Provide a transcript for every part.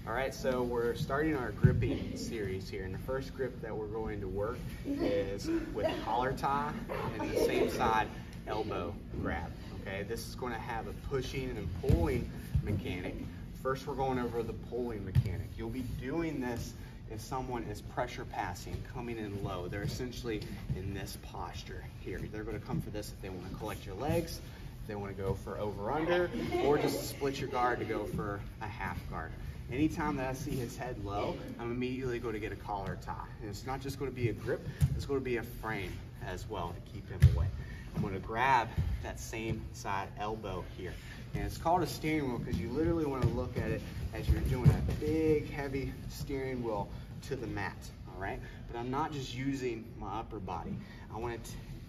All right, so we're starting our gripping series here, and the first grip that we're going to work is with collar tie and the same side elbow grab. Okay, this is going to have a pushing and pulling mechanic. First, we're going over the pulling mechanic. You'll be doing this if someone is pressure passing, coming in low. They're essentially in this posture here. They're going to come for this if they want to collect your legs, if they want to go for over-under, or just split your guard to go for a half guard. Anytime that I see his head low, I'm immediately going to get a collar tie. And it's not just going to be a grip, it's going to be a frame as well to keep him away. I'm going to grab that same side elbow here. And it's called a steering wheel because you literally want to look at it as you're doing a big, heavy steering wheel to the mat, all right? But I'm not just using my upper body. I want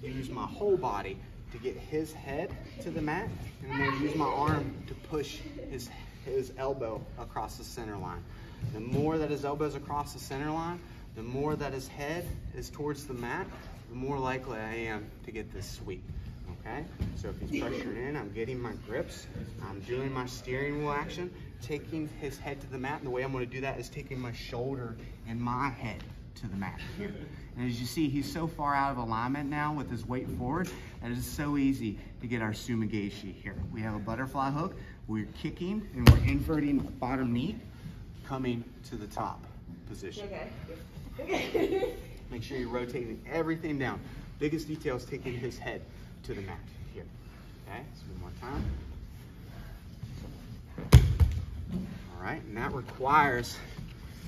to use my whole body to get his head to the mat, and I'm going to use my arm to push his elbow across the center line. The more that his elbow is across the center line, the more that his head is towards the mat, the more likely I am to get this sweep. Okay, so if he's pressuring in, I'm getting my grips, I'm doing my steering wheel action, taking his head to the mat, and the way I'm going to do that is taking my shoulder and my head to the mat here. And as you see, he's so far out of alignment now with his weight forward, that it is so easy to get our sumigashi here. We have a butterfly hook, we're kicking, and we're inverting the bottom knee, coming to the top position. Okay. Make sure you're rotating everything down. Biggest detail is taking his head to the mat here. Okay, so one more time. All right, and that requires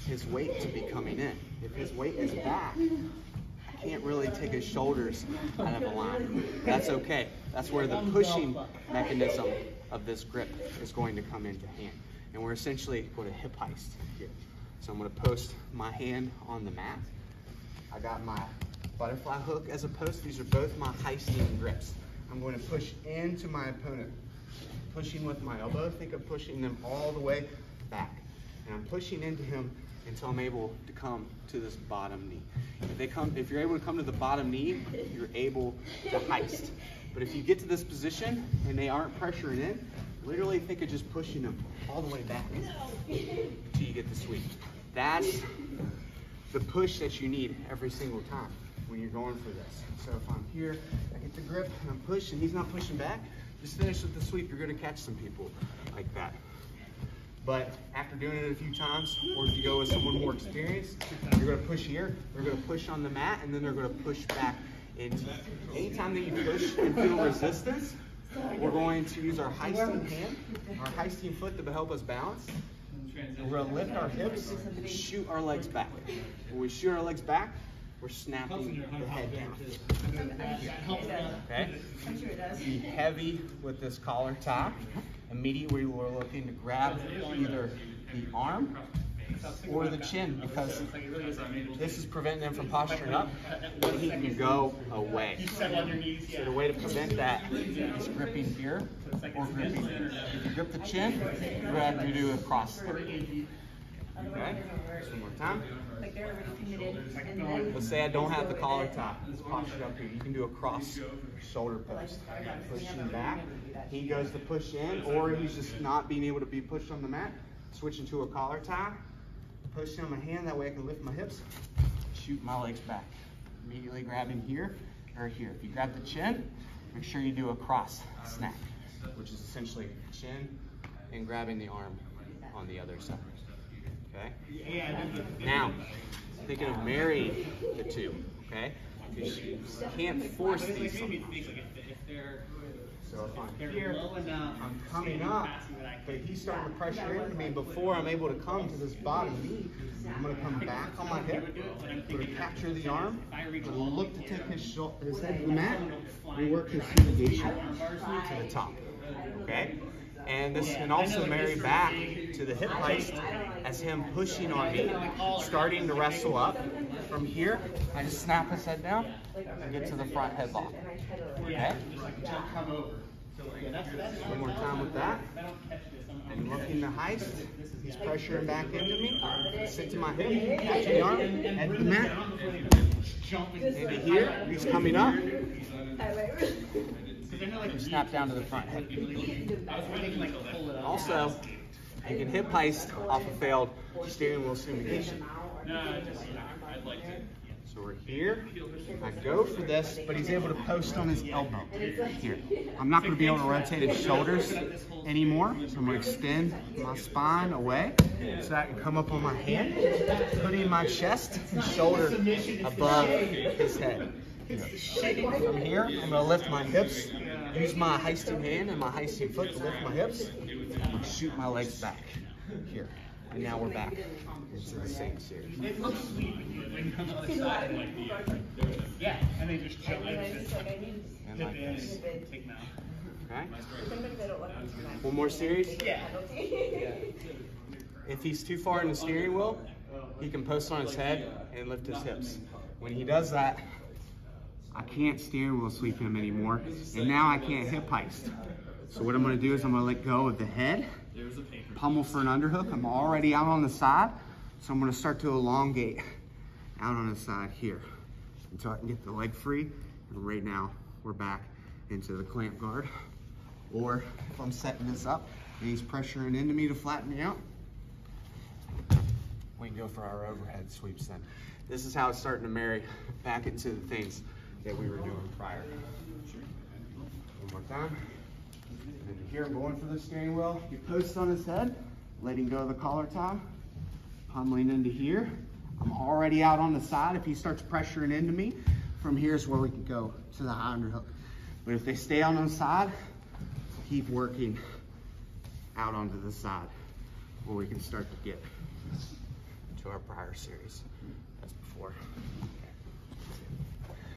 his weight to be coming in. If his weight is back, I can't really take his shoulders out of alignment. That's okay. That's where the pushing mechanism of this grip is going to come into hand. And we're essentially going to hip heist here. So I'm going to post my hand on the mat. I got my butterfly hook as a post. These are both my heisting grips. I'm going to push into my opponent, pushing with my elbow. Think of pushing them all the way back. And I'm pushing into him until I'm able to come to this bottom knee. If you're able to come to the bottom knee, you're able to heist. But if you get to this position and they aren't pressuring in, literally think of just pushing them all the way back until you get the sweep. That's the push that you need every single time when you're going for this. So if I'm here, I get the grip and I'm pushing, he's not pushing back, just finish with the sweep. You're going to catch some people like that. But after doing it a few times, or if you go with someone more experienced, you're going to push here, they're going to push on the mat, and then they're going to push back into it. Anytime that you push and feel resistance, we're going to use our heisting hand, our heisting foot to help us balance. We're going to lift our hips and shoot our legs back. When we shoot our legs back, we're snapping the head down. Okay? Be heavy with this collar tie. Immediately we're looking to grab either the arm or the chin, because this is preventing them from posturing up, but he can go away. So the way to prevent that is gripping here or gripping here. If you grip the chin, you're going to have to do a cross. Okay, one more time. Let's say I don't have the collar tie. It's postured up here. You can do a cross shoulder post. Pushing back. He goes to push in, or he's just not being able to be pushed on the mat. Switching to a collar tie. Push on my hand, that way I can lift my hips. Shoot my legs back. Immediately grabbing here or here. If you grab the chin, make sure you do a cross snap, which is essentially chin and grabbing the arm on the other side. Okay? Now, thinking of marrying the two, okay? Because you can't force these sometimes. So if I'm here, I'm coming up, but he's starting to pressure into me before I'm able to come to this bottom knee. I'm going to come back on my hip, I'm going to capture the arm, I'm going to look to take his head to the mat, and work his sumigashi to the top, okay? And this can also marry back to the hip heist as him pushing on me, starting to wrestle up. From here, I just snap his head down and get to the front headlock. Okay? One more time with that. And looking to heist. He's pressuring back into me. Sit to my hip, catch the arm, head to the mat. Into here, he's coming up. Snap down to the front head. Also, You can hip heist off a failed steering wheel simulation. So we're here. I go for this, but he's able to post on his elbow here. I'm not going to be able to rotate his shoulders anymore, so I'm going to extend my spine away so that I can come up on my hand, putting my chest and shoulder above his head. From here, I'm going to lift my hips, use my heisting hand and my heisting foot to lift my hips, and shoot my legs back here. And now we're back into the same series. It looks sweet when you come on the side and yeah, and they just chill in and like this. Take them out. Okay? One more series? Yeah. If he's too far in the steering wheel, he can post on his head and lift his hips. When he does that, I can't steering wheel sweep him anymore, and now I can't hip heist. So what I'm going to do is I'm going to let go of the head, pummel for an underhook. I'm already out on the side, so I'm going to start to elongate out on the side here until I can get the leg free. And right now, we're back into the clamp guard. Or if I'm setting this up and he's pressuring into me to flatten me out, we can go for our overhead sweeps then. This is how it's starting to marry back into the things that we were doing prior. One more time. And here I'm going for the steering wheel. He posts on his head, letting go of the collar tie, pummeling into here. I'm already out on the side. If he starts pressuring into me, from here is where we can go to the high underhook. But if they stay on the side, keep working out onto the side where we can start to get to our prior series as before.